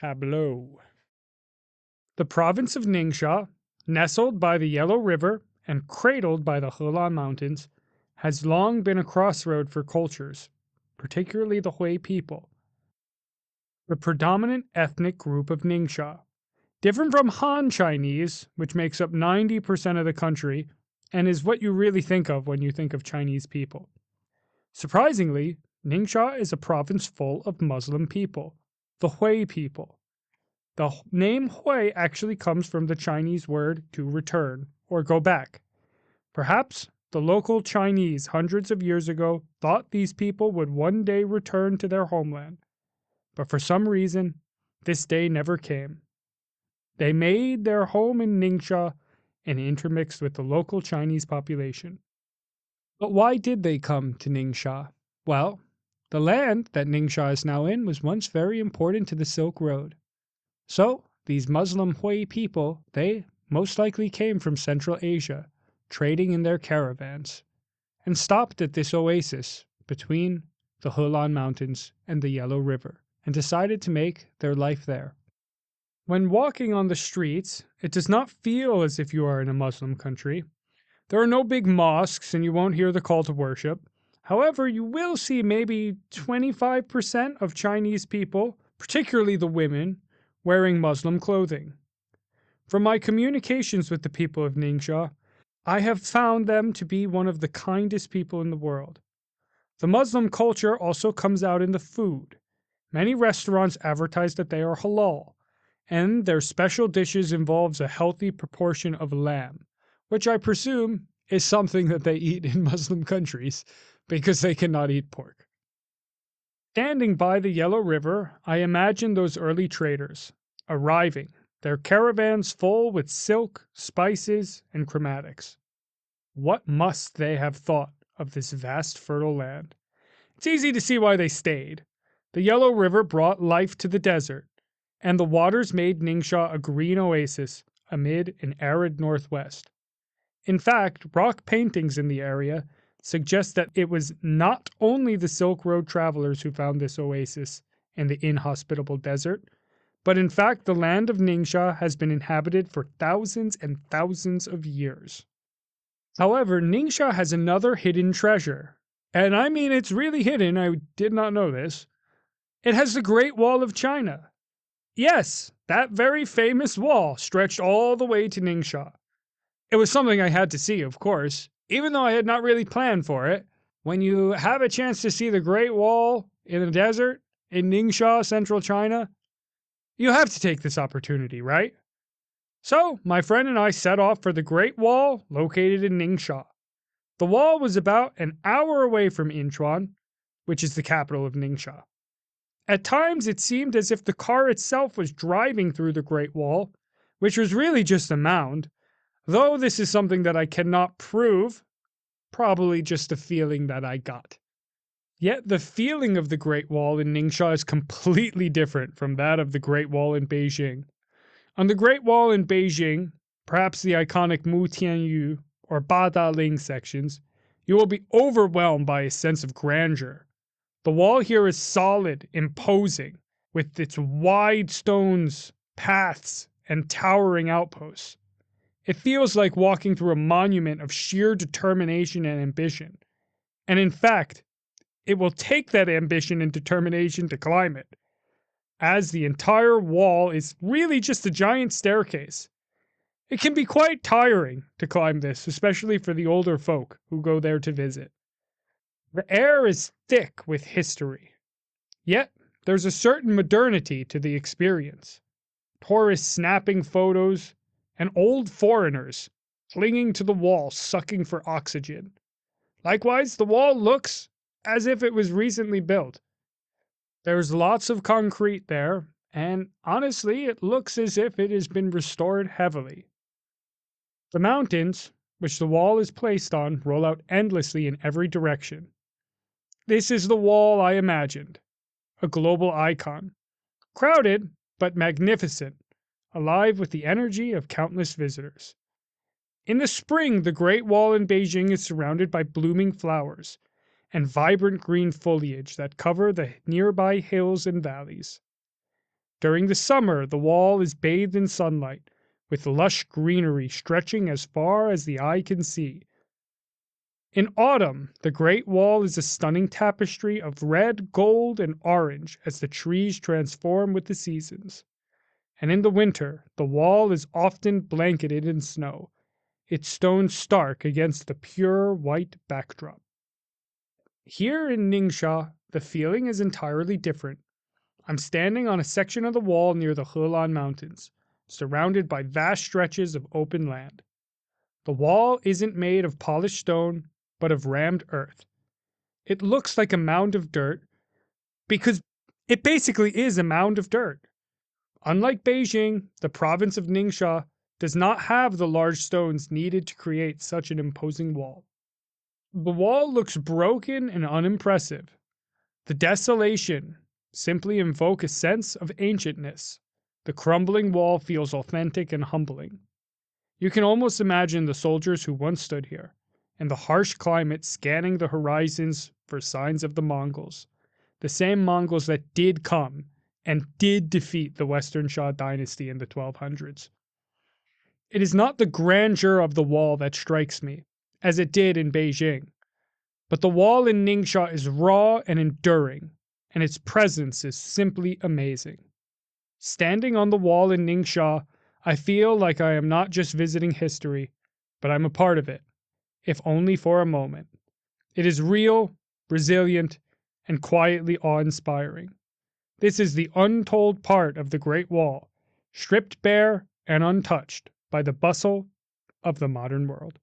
Tableau. The province of Ningxia, nestled by the Yellow River and cradled by the Helan Mountains, has long been a crossroad for cultures, particularly the Hui people, the predominant ethnic group of Ningxia. Different from Han Chinese, which makes up 90% of the country and is what you really think of when you think of Chinese people. Surprisingly, Ningxia is a province full of Muslim people, the Hui people. The name Hui actually comes from the Chinese word to return or go back. Perhaps the local Chinese hundreds of years ago thought these people would one day return to their homeland. But for some reason, this day never came. They made their home in Ningxia and intermixed with the local Chinese population. But why did they come to Ningxia? Well, the land that Ningxia is now in was once very important to the Silk Road. So, these Muslim Hui people, they most likely came from Central Asia, trading in their caravans, and stopped at this oasis between the Helan Mountains and the Yellow River, and decided to make their life there. When walking on the streets, it does not feel as if you are in a Muslim country. There are no big mosques and you won't hear the call to worship. However, you will see maybe 25% of Chinese people, particularly the women, wearing Muslim clothing. From my communications with the people of Ningxia, I have found them to be one of the kindest people in the world. The Muslim culture also comes out in the food. Many restaurants advertise that they are halal, and their special dishes involves a healthy proportion of lamb, which I presume is something that they eat in Muslim countries because they cannot eat pork. Standing by the Yellow River, I imagine those early traders arriving, their caravans full with silk, spices, and chromatics. What must they have thought of this vast fertile land? It's easy to see why they stayed. The Yellow River brought life to the desert, and the waters made Ningxia a green oasis amid an arid northwest. In fact, rock paintings in the area suggest that it was not only the Silk Road travelers who found this oasis in the inhospitable desert, but in fact the land of Ningxia has been inhabited for thousands and thousands of years. However, Ningxia has another hidden treasure, and I mean it's really hidden, I did not know this. It has the Great Wall of China. Yes, that very famous wall stretched all the way to Ningxia. It was something I had to see, of course, even though I had not really planned for it. When you have a chance to see the Great Wall in the desert in Ningxia, central China, you have to take this opportunity, right? So, my friend and I set off for the Great Wall located in Ningxia. The wall was about an hour away from Incheon, which is the capital of Ningxia. At times, it seemed as if the car itself was driving through the Great Wall, which was really just a mound, though this is something that I cannot prove, probably just a feeling that I got. Yet the feeling of the Great Wall in Ningxia is completely different from that of the Great Wall in Beijing. On the Great Wall in Beijing, perhaps the iconic Mu Tianyu or Ba Da Ling sections, you will be overwhelmed by a sense of grandeur. The wall here is solid, imposing, with its wide stones, paths, and towering outposts. It feels like walking through a monument of sheer determination and ambition. And in fact, it will take that ambition and determination to climb it, as the entire wall is really just a giant staircase. It can be quite tiring to climb this, especially for the older folk who go there to visit. The air is thick with history. Yet, there's a certain modernity to the experience. Tourists snapping photos, and old foreigners clinging to the wall sucking for oxygen. Likewise, the wall looks as if it was recently built. There's lots of concrete there, and honestly, it looks as if it has been restored heavily. The mountains, which the wall is placed on, roll out endlessly in every direction. This is the wall I imagined, a global icon, crowded but magnificent, alive with the energy of countless visitors. In the spring, the Great Wall in Beijing is surrounded by blooming flowers and vibrant green foliage that cover the nearby hills and valleys. During the summer, the wall is bathed in sunlight, with lush greenery stretching as far as the eye can see. In autumn, the Great Wall is a stunning tapestry of red, gold, and orange as the trees transform with the seasons. And in the winter, the wall is often blanketed in snow, its stones stark against the pure white backdrop. Here in Ningxia, the feeling is entirely different. I'm standing on a section of the wall near the Helan Mountains, surrounded by vast stretches of open land. The wall isn't made of polished stone, but of rammed earth. It looks like a mound of dirt because it basically is a mound of dirt. Unlike Beijing, the province of Ningxia does not have the large stones needed to create such an imposing wall. The wall looks broken and unimpressive. The desolation simply invoke a sense of ancientness. The crumbling wall feels authentic and humbling. You can almost imagine the soldiers who once stood here, and the harsh climate scanning the horizons for signs of the Mongols, the same Mongols that did come and did defeat the Western Shah dynasty in the 1200s. It is not the grandeur of the wall that strikes me, as it did in Beijing, but the wall in Ningxia is raw and enduring, and its presence is simply amazing. Standing on the wall in Ningxia, I feel like I am not just visiting history, but I'm a part of it, if only for a moment. It is real, resilient, and quietly awe-inspiring. This is the untold part of the Great Wall, stripped bare and untouched by the bustle of the modern world.